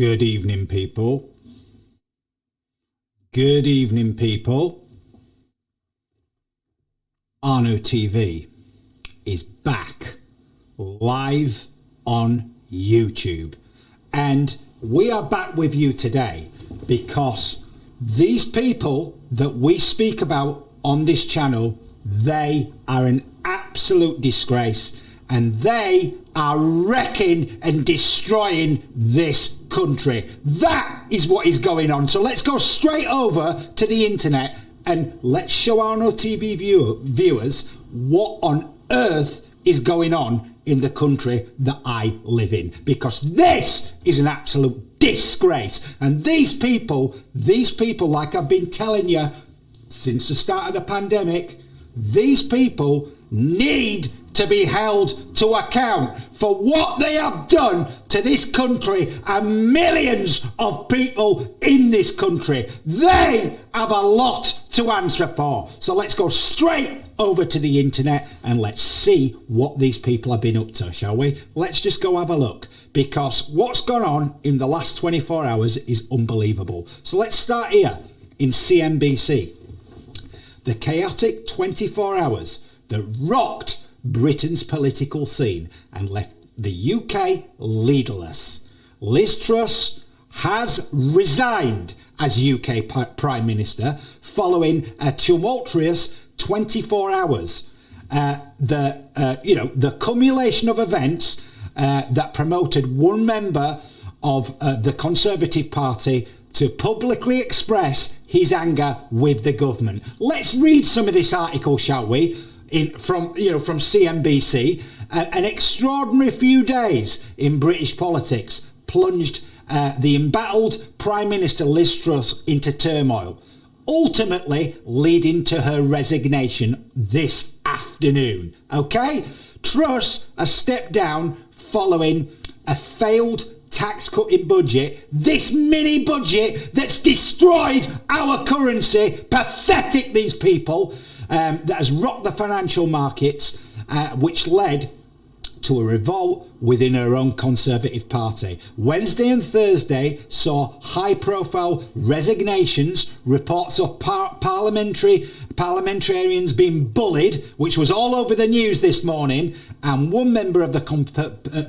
Good evening, people. Good evening, people. Arno TV is back live on YouTube. And we are back with you today because these people that we speak about on this channel, they are an absolute disgrace and they are wrecking and destroying this country. That is what is going on. So let's go straight over to the internet and let's show Arno TV viewers what on earth is going on in the country that I live in, because this is an absolute disgrace. And these people, like I've been telling you since the start of the pandemic, these people need to be held to account for what they have done to this country and millions of people in this country. They have a lot to answer for. So let's go straight over to the internet and let's see what these people have been up to, shall we? Let's just go have a look, because what's gone on in the last 24 hours is unbelievable. So let's start here in CNBC. The chaotic 24 hours that rocked Britain's political scene and left the UK leaderless. Liz Truss has resigned as UK Prime Minister following a tumultuous 24 hours. The cumulation of events that promoted one member of the Conservative Party to publicly express his anger with the government. Let's read some of this article, shall we? From CNBC. An extraordinary few days in British politics plunged the embattled Prime Minister Liz Truss into turmoil, ultimately leading to her resignation this afternoon. Okay? Truss has stepped down following a failed tax-cutting budget, this mini budget that's destroyed our currency. Pathetic, these people. That has rocked the financial markets, which led to a revolt within her own Conservative Party. Wednesday and Thursday saw high-profile resignations, reports of parliamentarians being bullied, which was all over the news this morning, and one member of the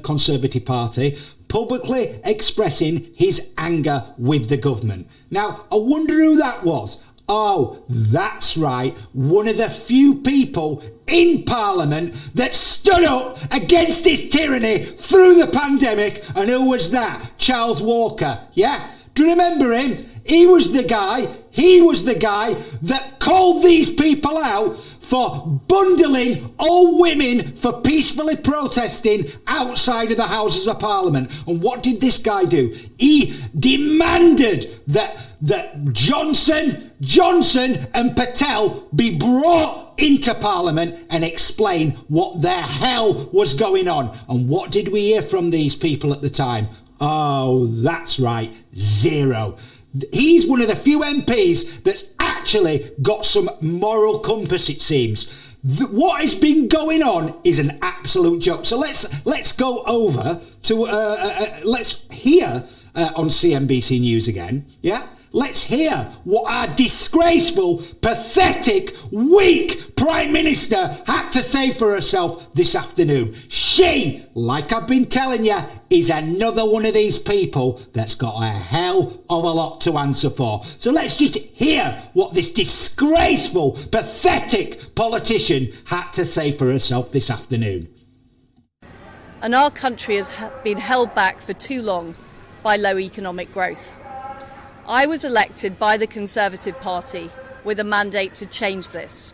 Conservative Party publicly expressing his anger with the government. Now, I wonder who that was. Oh, that's right, one of the few people in Parliament that stood up against this tyranny through the pandemic. And who was that? Charles Walker, yeah? Do you remember him? He was the guy that called these people out for bundling old women for peacefully protesting outside of the Houses of Parliament. And what did this guy do? He demanded that Johnson and Patel be brought into Parliament and explain what the hell was going on. And what did we hear from these people at the time? Oh, that's right, zero. He's one of the few MPs that's actually got some moral compass, it seems. What has been going on is an absolute joke. So let's go over to let's hear on CNBC News again. Yeah, let's hear what our disgraceful, pathetic, weak Prime Minister had to say for herself this afternoon. She, like I've been telling you, is another one of these people that's got a hell of a lot to answer for. So let's just hear what this disgraceful, pathetic politician had to say for herself this afternoon. And our country has been held back for too long by low economic growth. I was elected by the Conservative Party with a mandate to change this.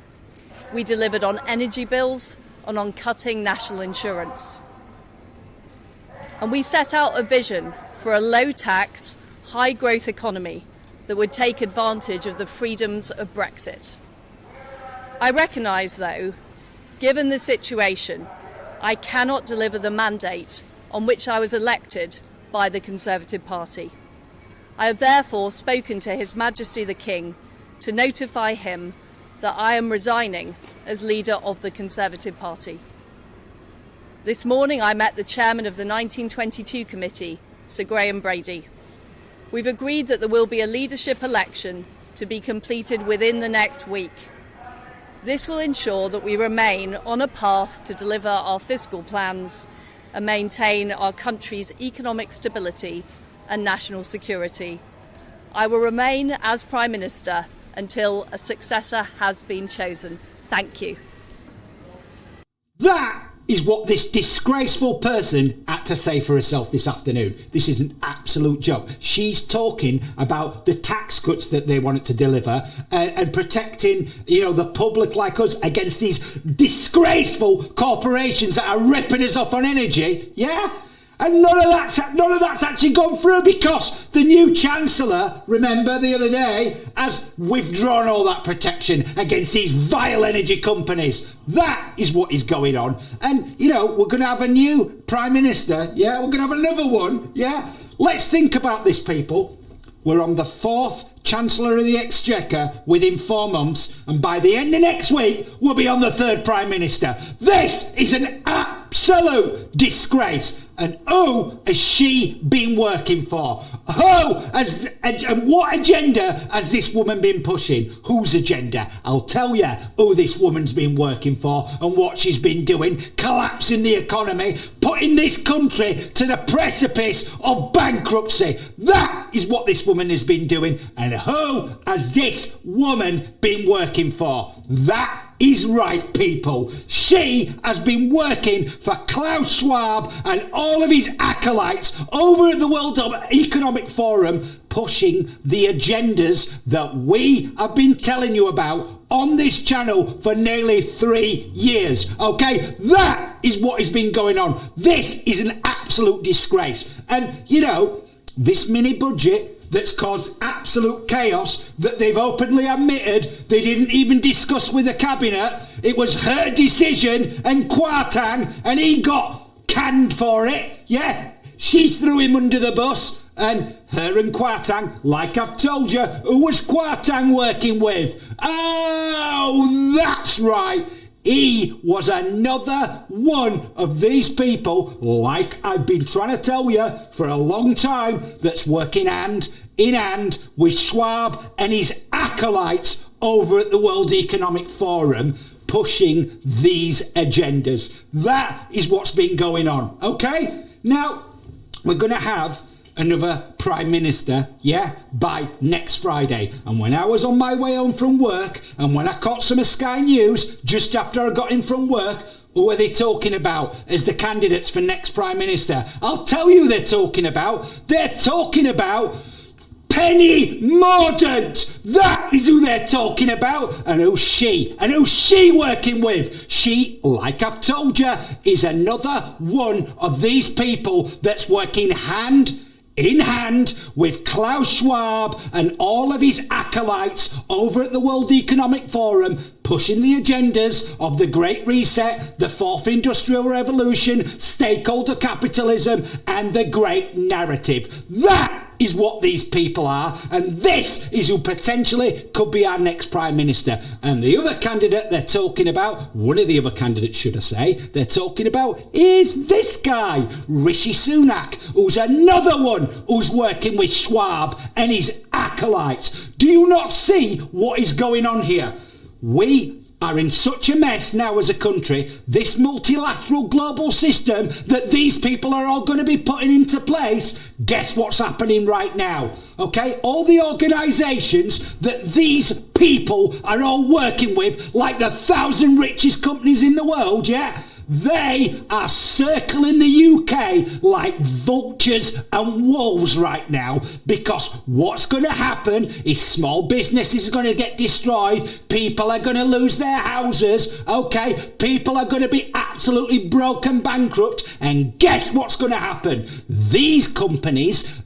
We delivered on energy bills and on cutting national insurance. And we set out a vision for a low-tax, high-growth economy that would take advantage of the freedoms of Brexit. I recognise, though, given the situation, I cannot deliver the mandate on which I was elected by the Conservative Party. I have therefore spoken to His Majesty the King to notify him that I am resigning as leader of the Conservative Party. This morning I met the chairman of the 1922 committee, Sir Graham Brady. We've agreed that there will be a leadership election to be completed within the next week. This will ensure that we remain on a path to deliver our fiscal plans and maintain our country's economic stability and national security. I will remain as Prime Minister until a successor has been chosen. Thank you. That is what this disgraceful person had to say for herself this afternoon. This is an absolute joke. She's talking about the tax cuts that they wanted to deliver and protecting, the public like us against these disgraceful corporations that are ripping us off on energy. Yeah? And none of that's actually gone through because the new Chancellor, remember the other day, has withdrawn all that protection against these vile energy companies. That is what is going on. And, we're going to have a new Prime Minister. Yeah, we're going to have another one. Yeah. Let's think about this, people. We're on the 4th Chancellor of the Exchequer within 4 months, and by the end of next week, we'll be on the 3rd Prime Minister. This is an absolute disgrace. And who has she been working for? And what agenda has this woman been pushing? Whose agenda? I'll tell you who this woman's been working for and what she's been doing. Collapsing the economy, putting this country to the precipice of bankruptcy. That is what this woman has been doing. And who has this woman been working for? That is right, people. She has been working for Klaus Schwab and all of his acolytes over at the World Economic Forum, pushing the agendas that we have been telling you about on this channel for nearly 3 years. Okay, that is what has been going on. This is an absolute disgrace. And this mini budget that's caused absolute chaos that they've openly admitted they didn't even discuss with the cabinet. It was her decision and Kwarteng, and he got canned for it. Yeah, she threw him under the bus, and her and Kwarteng, like I've told you, who was Kwarteng working with? Oh, that's right. He was another one of these people, like I've been trying to tell you for a long time, that's working hand in hand with Schwab and his acolytes over at the World Economic Forum, pushing these agendas. That is what's been going on, okay? Now, we're going to have another Prime Minister, by next Friday. And when I was on my way home from work, and when I caught some of Sky News just after I got in from work, who are they talking about as the candidates for next Prime Minister? I'll tell you who they're talking about. They're talking about Penny Mordaunt. That is who they're talking about. And who's she working with? She, like I've told you, is another one of these people that's working hand in hand with Klaus Schwab and all of his acolytes over at the World Economic Forum, pushing the agendas of the Great Reset, the Fourth Industrial Revolution, stakeholder capitalism, and the Great Narrative. That is what these people are, and this is who potentially could be our next Prime Minister. And the other candidate they're talking about, one of the other candidates should I say, they're talking about is this guy, Rishi Sunak, who's another one who's working with Schwab and his acolytes. Do you not see what is going on here? We are in such a mess now as a country, this multilateral global system that these people are all going to be putting into place. Guess what's happening right now? Okay, all the organisations that these people are all working with, like the 1,000 richest companies in the world, they are circling the UK like vultures and wolves right now, because what's going to happen is small businesses are going to get destroyed, people are going to lose their houses, okay, people are going to be absolutely broken, bankrupt, and guess what's going to happen? These companies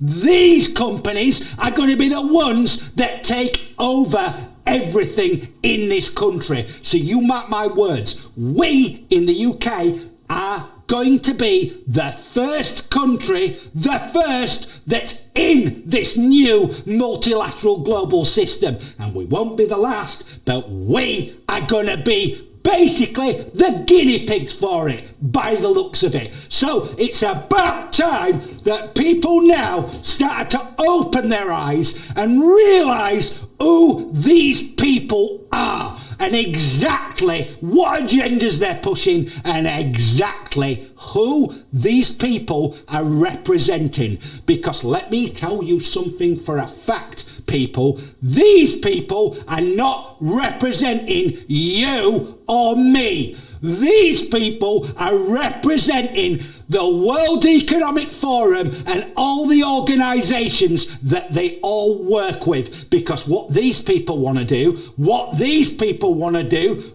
are going to be the ones that take over everything in this country. So you mark my words, we in the UK are going to be the first country, the first that's in this new multilateral global system. And we won't be the last, but we are going to be basically the guinea pigs for it, by the looks of it. So it's about time that people now started to open their eyes and realise who these people are and exactly what agendas they're pushing and exactly who these people are representing. Because let me tell you something for a fact, people, these people are not representing you or me. These people are representing the World Economic Forum and all the organisations that they all work with. Because what these people want to do,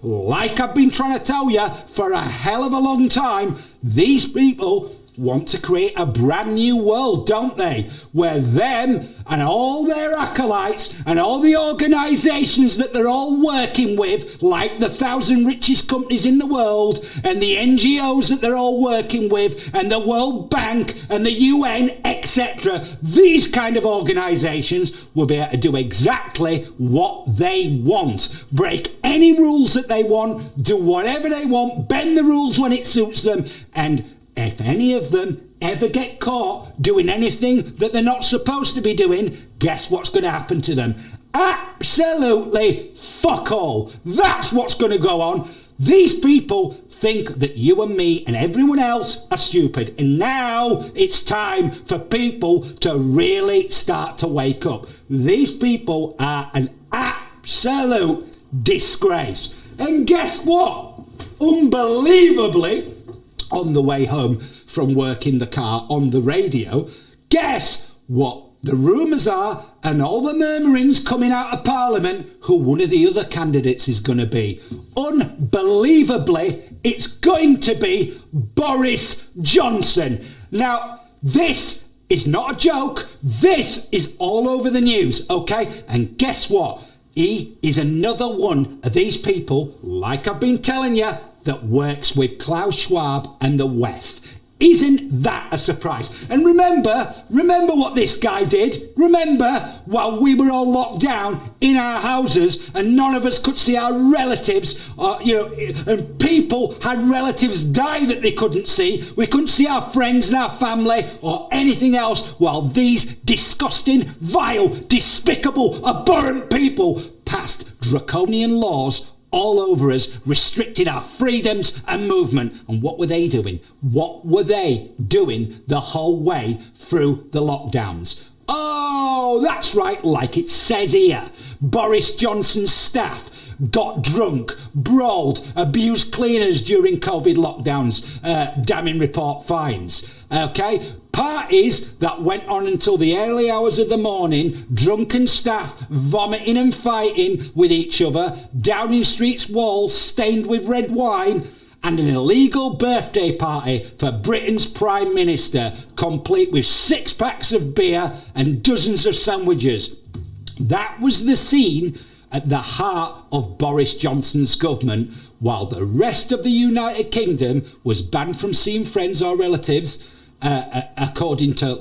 like I've been trying to tell you for a hell of a long time, these people want to create a brand new world, don't they? Where them and all their acolytes and all the organisations that they're all working with, like the 1,000 richest companies in the world and the NGOs that they're all working with and the World Bank and the UN, etc., these kind of organisations will be able to do exactly what they want. Break any rules that they want, do whatever they want, bend the rules when it suits them, and if any of them ever get caught doing anything that they're not supposed to be doing, guess what's going to happen to them? Absolutely fuck all. That's what's going to go on. These people think that you and me and everyone else are stupid. And now it's time for people to really start to wake up. These people are an absolute disgrace. And guess what? Unbelievably, on the way home from work in the car on the radio, guess what the rumours are and all the murmurings coming out of Parliament who one of the other candidates is going to be. Unbelievably, it's going to be Boris Johnson. Now, this is not a joke. This is all over the news, okay? And guess what? He is another one of these people, like I've been telling you, that works with Klaus Schwab and the WEF. Isn't that a surprise? And remember what this guy did. Remember while we were all locked down in our houses and none of us could see our relatives, and people had relatives die that they couldn't see. We couldn't see our friends and our family or anything else while these disgusting, vile, despicable, abhorrent people passed draconian laws all over us, restricting our freedoms and movement. And what were they doing? What were they doing the whole way through the lockdowns? Oh, that's right, like it says here. Boris Johnson's staff got drunk, brawled, abused cleaners during COVID lockdowns, damning report finds. Okay? Parties that went on until the early hours of the morning, drunken staff vomiting and fighting with each other, Downing Street's walls stained with red wine, and an illegal birthday party for Britain's Prime Minister, complete with 6 packs of beer and dozens of sandwiches. That was the scene at the heart of Boris Johnson's government, while the rest of the United Kingdom was banned from seeing friends or relatives, according to a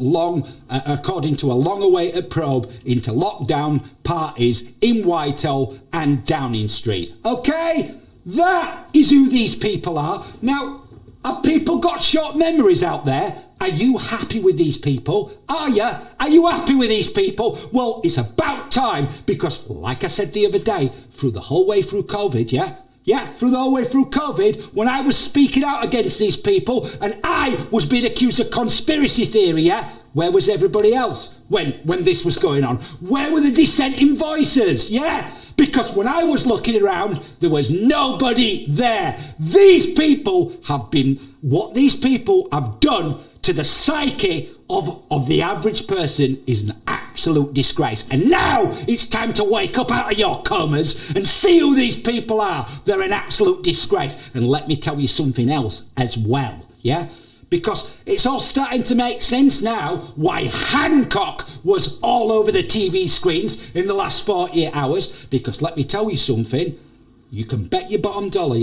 long-awaited probe into lockdown parties in Whitehall and Downing Street. Okay, that is who these people are. Now, have people got short memories out there? Are you happy with these people? Are you? Are you happy with these people? Well, it's about time, because like I said the other day, through the whole way through COVID, through the whole way through COVID, when I was speaking out against these people and I was being accused of conspiracy theory, where was everybody else when this was going on? Where were the dissenting voices? Because when I was looking around, there was nobody there. These people have been, what these people have done to the psyche of the average person is an absolute disgrace. And now it's time to wake up out of your comas and see who these people are. They're an absolute disgrace. And let me tell you something else as well, because it's all starting to make sense now why Hancock was all over the TV screens in the last 48 hours. Because let me tell you something, you can bet your bottom dollar,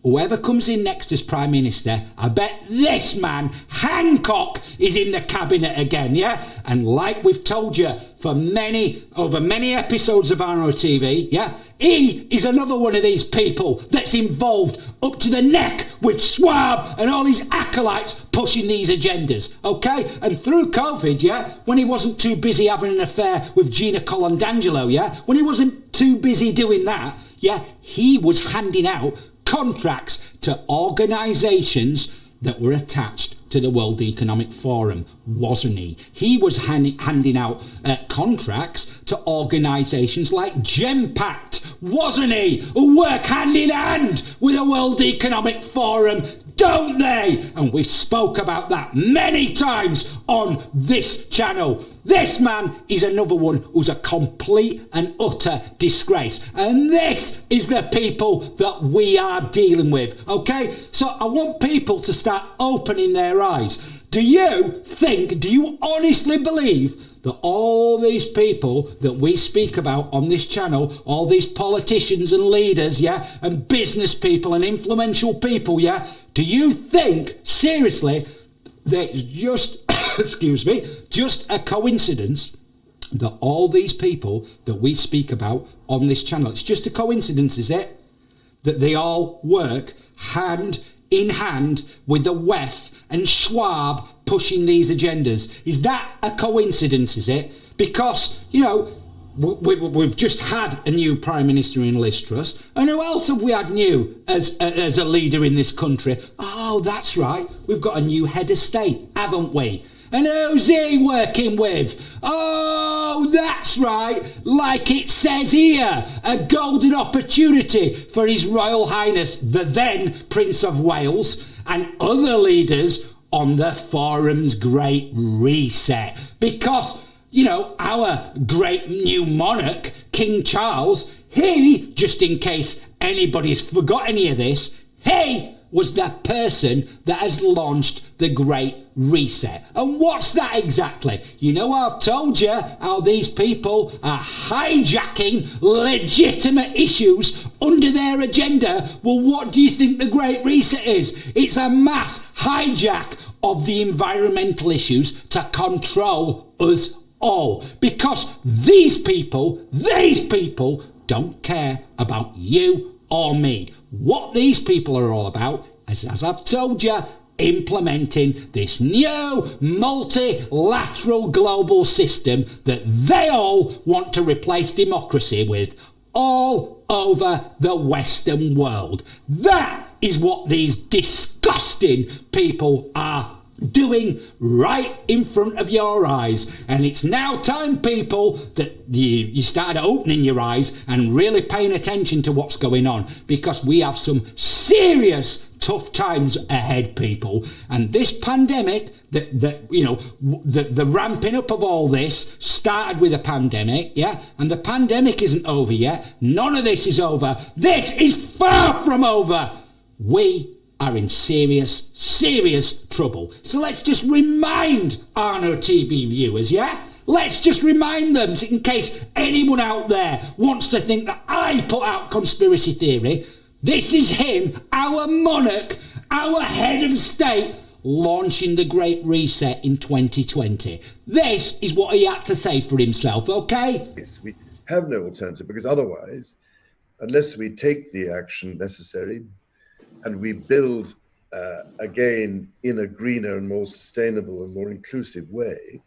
whoever comes in next as Prime Minister, I bet this man, Hancock, is in the cabinet again, yeah? And like we've told you over many episodes of Arno TV, yeah? He is another one of these people that's involved up to the neck with Schwab and all his acolytes pushing these agendas, okay? And through COVID, yeah, when he wasn't too busy having an affair with Gina Colandangelo, yeah? When he wasn't too busy doing that, yeah, he was handing out contracts to organisations that were attached to the World Economic Forum, wasn't he? He was handing out contracts to organisations like Gempact, wasn't he? Who work hand in hand with the World Economic Forum, don't they? And we spoke about that many times on this channel. This man is another one who's a complete and utter disgrace. And this is the people that we are dealing with, okay? So I want people to start opening their eyes. Do you honestly believe that all these people that we speak about on this channel, all these politicians and leaders, yeah, and business people and influential people, yeah, do you think, seriously, that it's just, excuse me, just a coincidence that all these people that we speak about on this channel, it's just a coincidence, is it? That they all work hand in hand with the WEF and Schwab pushing these agendas. Is that a coincidence, is it? Because, you know, we've just had a new Prime Minister in Liz Truss, and who else have we had new as a leader in this country? Oh, that's right, we've got a new head of state, haven't we? And who's he working with? Oh, that's right, like it says here, a golden opportunity for His Royal Highness, the then Prince of Wales, and other leaders on the Forum's Great Reset. Because, you know, our great new monarch, King Charles, he, just in case anybody's forgot any of this, he was the person that has launched the Great Reset. And what's that exactly? You know, I've told you how these people are hijacking legitimate issues under their agenda. Well, what do you think the Great Reset is? It's a mass hijack of the environmental issues to control us all. Because these people don't care about you or me. What these people are all about, as I've told you, implementing this new multilateral global system that they all want to replace democracy with all over the Western world. That is what these disgusting people are doing right in front of your eyes. And it's now time, people, that you started opening your eyes and really paying attention to what's going on, because we have some serious tough times ahead, people. And this pandemic, the ramping up of all this started with a pandemic, yeah? And the pandemic isn't over yet. None of this is over. This is far from over. We are in serious, serious trouble. So let's just remind Arno TV viewers, yeah? Let's just remind them, in case anyone out there wants to think that I put out conspiracy theory. This is him, our monarch, our head of state, launching the Great Reset in 2020. This is what he had to say for himself, okay? Yes, we have no alternative, because otherwise, unless we take the action necessary and we build again in a greener and more sustainable and more inclusive way,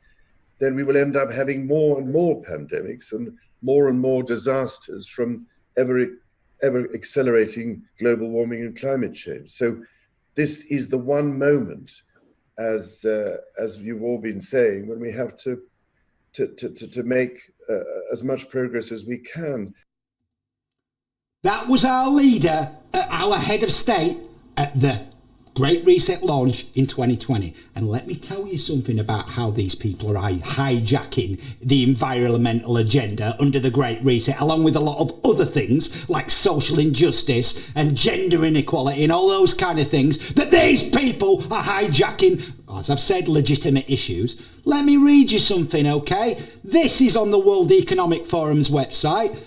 then we will end up having more and more pandemics and more disasters from ever accelerating global warming and climate change. So this is the one moment, as you've all been saying, when we have to make as much progress as we can. That was our leader, our head of state at the Great Reset launch in 2020. And let me tell you something about how these people are hijacking the environmental agenda under the Great Reset, along with a lot of other things like social injustice and gender inequality and all those kind of things that these people are hijacking, as I've said, legitimate issues. Let me read you something, okay? This is on the World Economic Forum's website.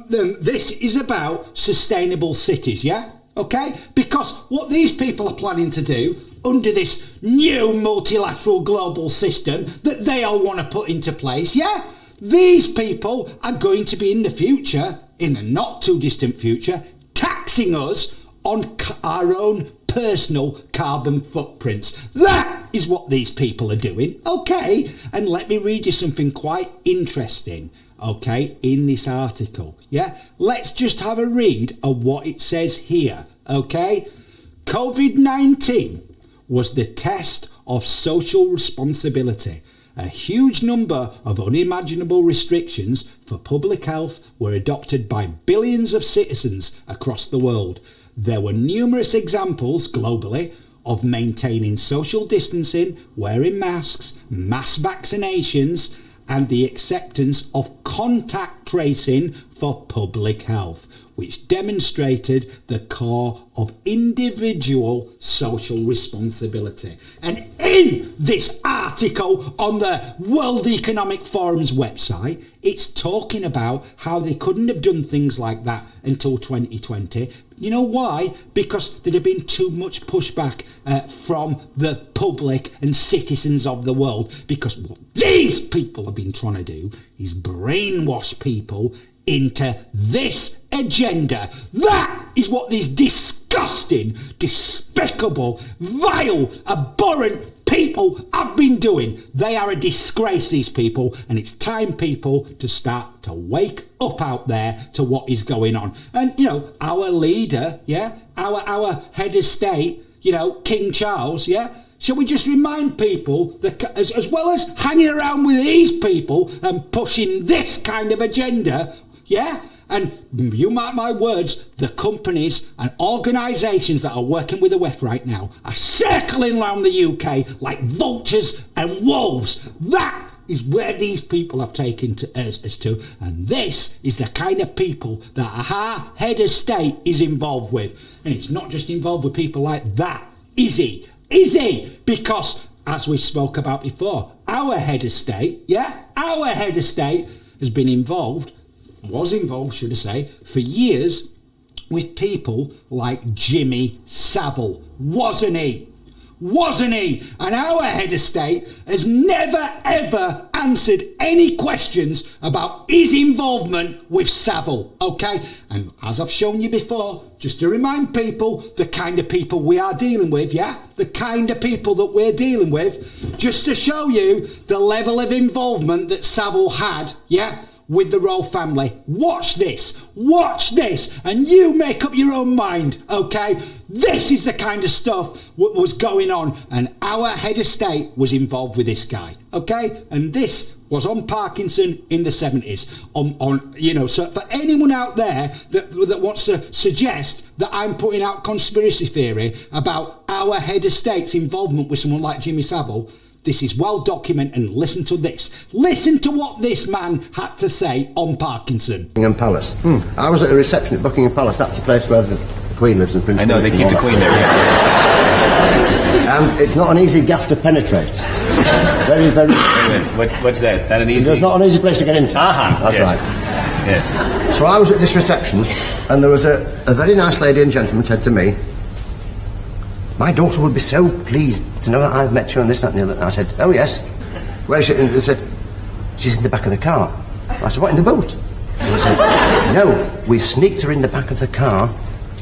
This is about sustainable cities, yeah? okay? Because what these people are planning to do under this new multilateral global system that they all want to put into place, yeah? These people are going to be in the future, in the not too distant future, taxing us on our own personal carbon footprints. That is what these people are doing, okay? And let me read you something quite interesting, okay, in this article, yeah? Let's just have a read of what it says here, okay? COVID-19 was the test of social responsibility. A huge number of unimaginable restrictions for public health were adopted by billions of citizens across the world. There were numerous examples globally of maintaining social distancing, wearing masks, mass vaccinations, and the acceptance of contact tracing for public health, which demonstrated the core of individual social responsibility. And in this article on the World Economic Forum's website, it's talking about how they couldn't have done things like that until 2020. You know why? Because there'd have been too much pushback from the public and citizens of the world. Because what these people have been trying to do is brainwash people into this agenda. That is what these disgusting, despicable, vile, abhorrent people have been doing. They are a disgrace, these people, and it's time people to start to wake up out there to what is going on. And, you know, our leader, yeah, our head of state, you know, King Charles, yeah, shall we just remind people that as well as hanging around with these people and pushing this kind of agenda, yeah, and you mark my words, the companies and organisations that are working with the WEF right now are circling around the UK like vultures and wolves. That is where these people have taken us to, and this is the kind of people that our head of state is involved with. And it's not just involved with people like that, is he? Is he? Because, as we spoke about before, our head of state, yeah, our head of state has been involved, was involved, should I say, for years with people like Jimmy Savile, wasn't he? Wasn't he? And our head of state has never ever answered any questions about his involvement with Savile, okay? And as I've shown you before, just to remind people, the kind of people we are dealing with, yeah? The kind of people that we're dealing with, just to show you the level of involvement that Savile had, yeah? With the royal family. Watch this, and you make up your own mind, okay? This is the kind of stuff what was going on, and our head of state was involved with this guy, okay? And this was on Parkinson in the 70s. On you know, so for anyone out there that wants to suggest that I'm putting out conspiracy theory about our head of state's involvement with someone like Jimmy Savile, this is well documented, and listen to this. Listen to what this man had to say on Parkinson. Buckingham Palace. I was at a reception at Buckingham Palace. That's the place where the Queen lives and Prince. I know, they keep the Queen there. And it's not an easy gaff to penetrate. Very, very... Wait a minute, what's that? That an easy... It's not an easy place to get into. Aha, that's yes. right. Yeah. So I was at this reception, and there was a very nice lady and gentleman said to me, "My daughter would be so pleased to know that I've met you and this, that and the other." And I said, "Oh yes. Where is she?" And they said, "She's in the back of the car." I said, "What, in the boat?" And they said, "No, we've sneaked her in the back of the car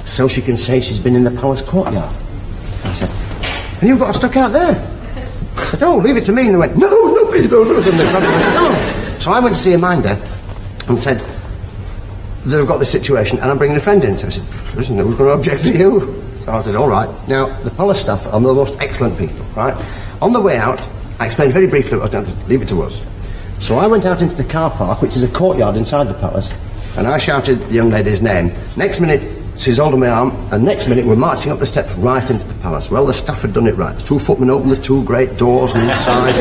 so she can say she's been in the palace courtyard." And I said, "And you've got her stuck out there?" I said, "Oh, leave it to me." And they went, "No, please don't do it." And they grabbed me. I said, "No." So I went to see a minder and said that I've got this situation and I'm bringing a friend in. So I said, "Listen, who's going to object to you?" So I said, "All right." Now, the palace staff are the most excellent people, right? On the way out, I explained very briefly what I was doing. Leave it to us. So I went out into the car park, which is a courtyard inside the palace, and I shouted the young lady's name. Next minute, she's holding my arm, and next minute we're marching up the steps right into the palace. Well, the staff had done it right. The two footmen opened the two great doors, and inside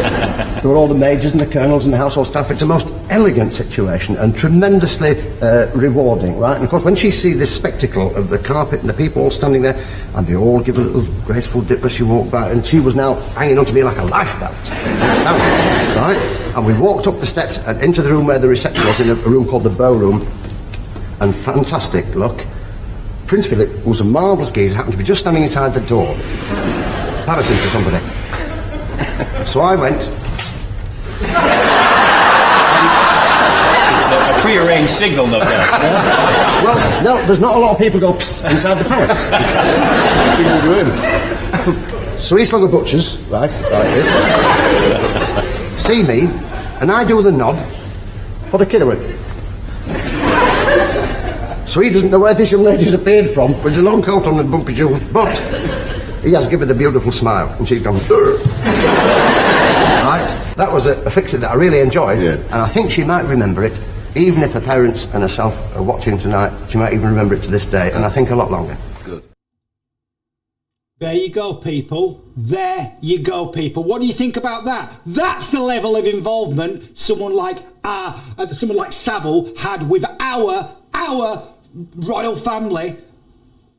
there were all the majors and the colonels and the household staff. It's a most elegant situation and tremendously rewarding, right? And of course, when she sees this spectacle of the carpet and the people all standing there, and they all give a little graceful dip as she walked by, and she was now hanging onto me like a lifebelt, understand? Right? And we walked up the steps and into the room where the reception was, in a room called the bowroom, and fantastic, look, Prince Philip, who was a marvellous geezer, happened to be just standing inside the door, parroting to somebody. So I went. It's a pre-arranged signal, no doubt. Well, no, there's not a lot of people go psst inside the parrot. So East London Butchers, right, like this, see me, and I do the nod for the killer. So he doesn't know where this young lady's appeared from, with a long coat on and bumpy jewels, but he has given a beautiful smile, and she's gone, right? That was a fix-it that I really enjoyed, and I think she might remember it, even if her parents and herself are watching tonight, she might even remember it to this day, and I think a lot longer. Good. There you go, people. There you go, people. What do you think about that? That's the level of involvement someone like Savile had with our royal family,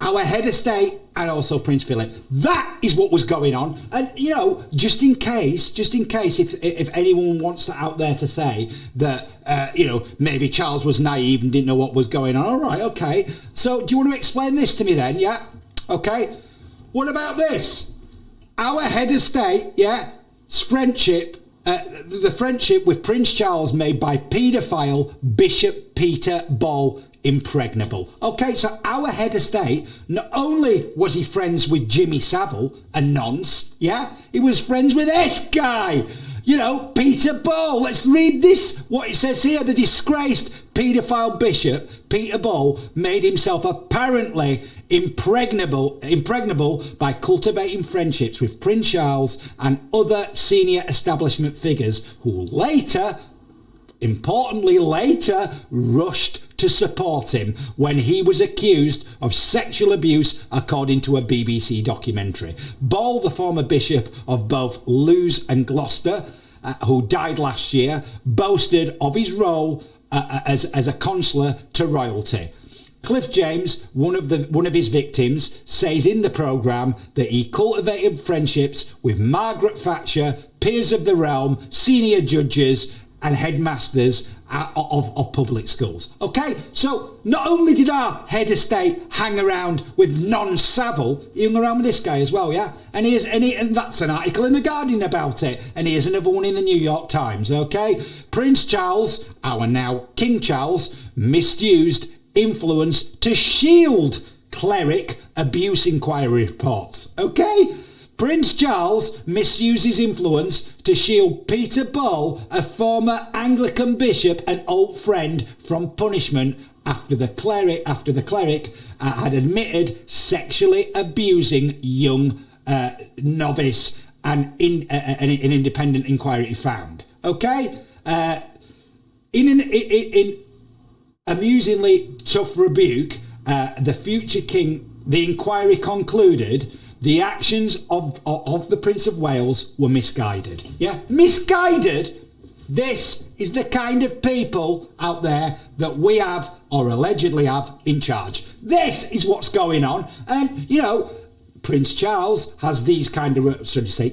our head of state, and also Prince Philip. That is what was going on. And, you know, just in case, if anyone wants that out there to say that, you know, maybe Charles was naive and didn't know what was going on. All right, okay. So do you want to explain this to me then? Yeah? Okay. What about this? Our head of state, friendship, the friendship with Prince Charles made by paedophile Bishop Peter Ball impregnable. Okay, so our head of state, not only was he friends with Jimmy Savile, a nonce, he was friends with this guy, you know, Peter Ball. Let's read this, what it says here. The disgraced paedophile Bishop Peter Ball made himself apparently impregnable by cultivating friendships with Prince Charles and other senior establishment figures who later rushed to support him when he was accused of sexual abuse, according to a BBC documentary. Ball, the former bishop of both Lewes and Gloucester, who died last year, boasted of his role as a consular to royalty. Cliff James, one of his victims, says in the programme that he cultivated friendships with Margaret Thatcher, peers of the realm, senior judges and headmasters of public schools. Okay, so not only did our head of state hang around with non-Savile, he hung around with this guy as well, and and that's an article in The Guardian about it, and here's another one in the New York Times, okay? Prince Charles, our now King Charles, misused influence to shield cleric abuse inquiry reports, okay? Prince Charles misuses influence to shield Peter Ball, a former Anglican bishop and old friend, from punishment after the cleric had admitted sexually abusing young novice, and an independent inquiry found. Okay, in amusingly tough rebuke, the future king, the inquiry concluded the actions of the Prince of Wales were misguided. Misguided? This is the kind of people out there that we have, or allegedly have, in charge. This is what's going on. And, you know, Prince Charles has these kind of,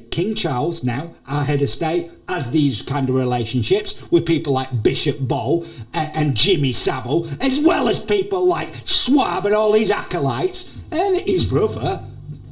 King Charles now, our head of state, has these kind of relationships with people like Bishop Ball and Jimmy Savile, as well as people like Schwab and all his acolytes, and his brother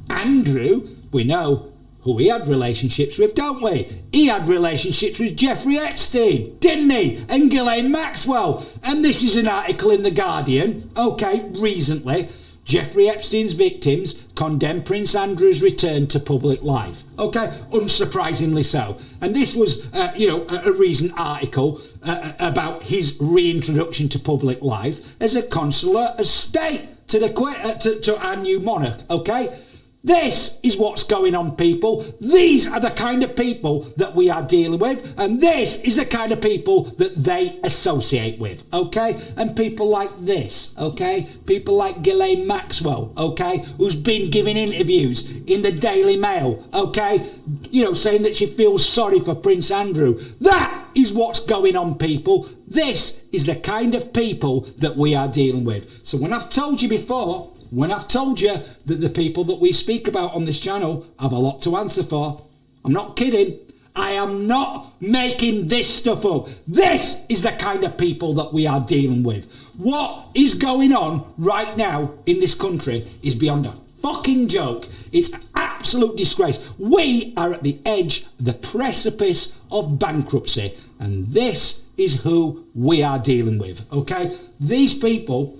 Andrew. We know who he had relationships with, don't we? He had relationships with Jeffrey Epstein, didn't he? And Ghislaine Maxwell. And this is an article in The Guardian, okay, recently. Jeffrey Epstein's victims condemned Prince Andrew's return to public life. Okay, unsurprisingly so. And this was, a recent article about his reintroduction to public life as a consular of state to our new monarch, okay? This is what's going on, people. These are the kind of people that we are dealing with, and this is the kind of people that they associate with, okay? And people like this, okay? People like Ghislaine Maxwell, okay? Who's been giving interviews in the Daily Mail, okay? You know, saying that she feels sorry for Prince Andrew. That is what's going on, people. This is the kind of people that we are dealing with. So when I've told you before, when I've told you that the people that we speak about on this channel have a lot to answer for, I'm not kidding. I am not making this stuff up. This is the kind of people that we are dealing with. What is going on right now in this country is beyond a fucking joke. It's an absolute disgrace. We are at the edge, the precipice of bankruptcy, and this is who we are dealing with, okay? These people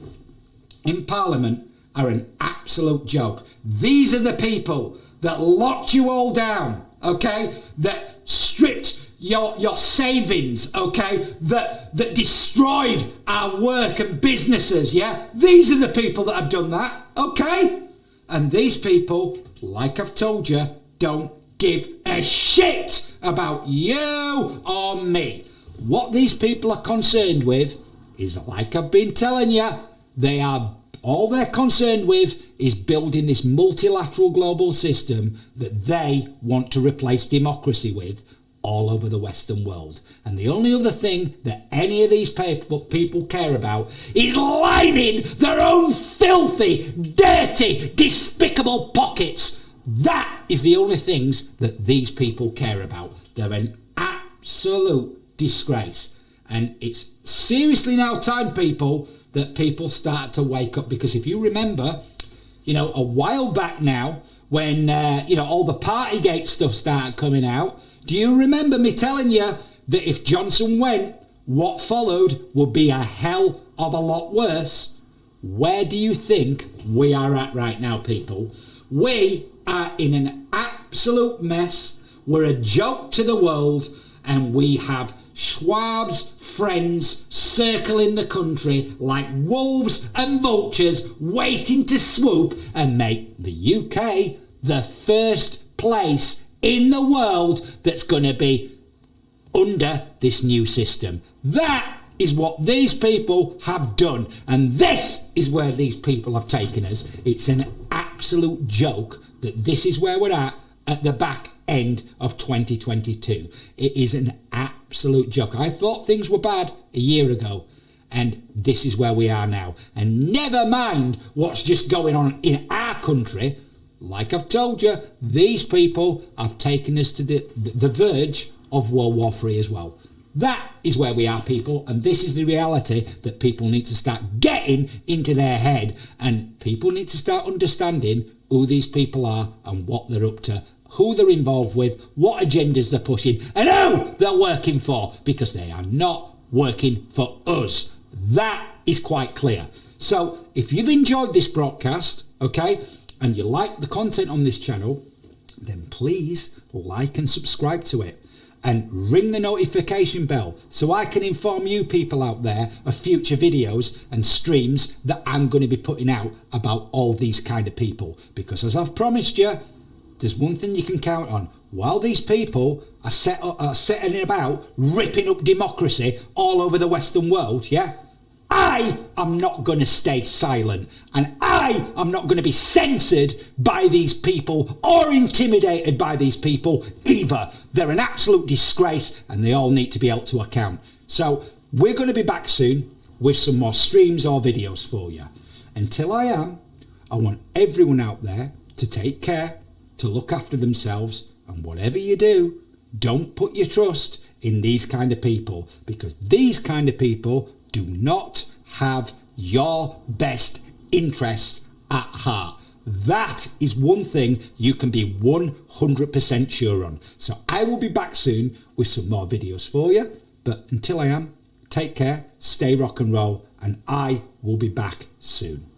in Parliament are an absolute joke. These are the people that locked you all down, okay? That stripped your savings, okay? That destroyed our work and businesses, yeah? These are the people that have done that, okay? And these people, like I've told you, don't give a shit about you or me. What these people are concerned with is, like I've been telling you, all they're concerned with is building this multilateral global system that they want to replace democracy with all over the Western world. And the only other thing that any of these people care about is lining their own filthy, dirty, despicable pockets. That is the only things that these people care about. They're an absolute disgrace. And it's seriously now time, people, that people start to wake up. Because if you remember, a while back now, when, all the Partygate stuff started coming out, do you remember me telling you that if Johnson went, what followed would be a hell of a lot worse? Where do you think we are at right now, people? We are in an absolute mess. We're a joke to the world, and we have Schwab's friends circling the country like wolves and vultures waiting to swoop and make the UK the first place in the world that's going to be under this new system. That is what these people have done, and this is where these people have taken us. It's an absolute joke that this is where we're at the back end of 2022. It is an absolute joke. I thought things were bad a year ago, and this is where we are now. And never mind what's just going on in our country. Like I've told you, these people have taken us to the verge of World War III as well. That is where we are, people, and this is the reality that people need to start getting into their head, and people need to start understanding who these people are and what they're up to, who they're involved with, what agendas they're pushing, and who they're working for, because they are not working for us. That is quite clear. So if you've enjoyed this broadcast, okay, and you like the content on this channel, then please like and subscribe to it and ring the notification bell so I can inform you people out there of future videos and streams that I'm going to be putting out about all these kind of people. Because as I've promised you, there's one thing you can count on. While these people are setting about ripping up democracy all over the Western world, yeah, I am not going to stay silent, and I am not going to be censored by these people or intimidated by these people either. They're an absolute disgrace, and they all need to be held to account. So we're going to be back soon with some more streams or videos for you. Until I want everyone out there to take care, to look after themselves, and whatever you do, don't put your trust in these kind of people, because these kind of people do not have your best interests at heart. That is one thing you can be 100% sure on. So I will be back soon with some more videos for you. But until I am, take care, stay rock and roll, and I will be back soon.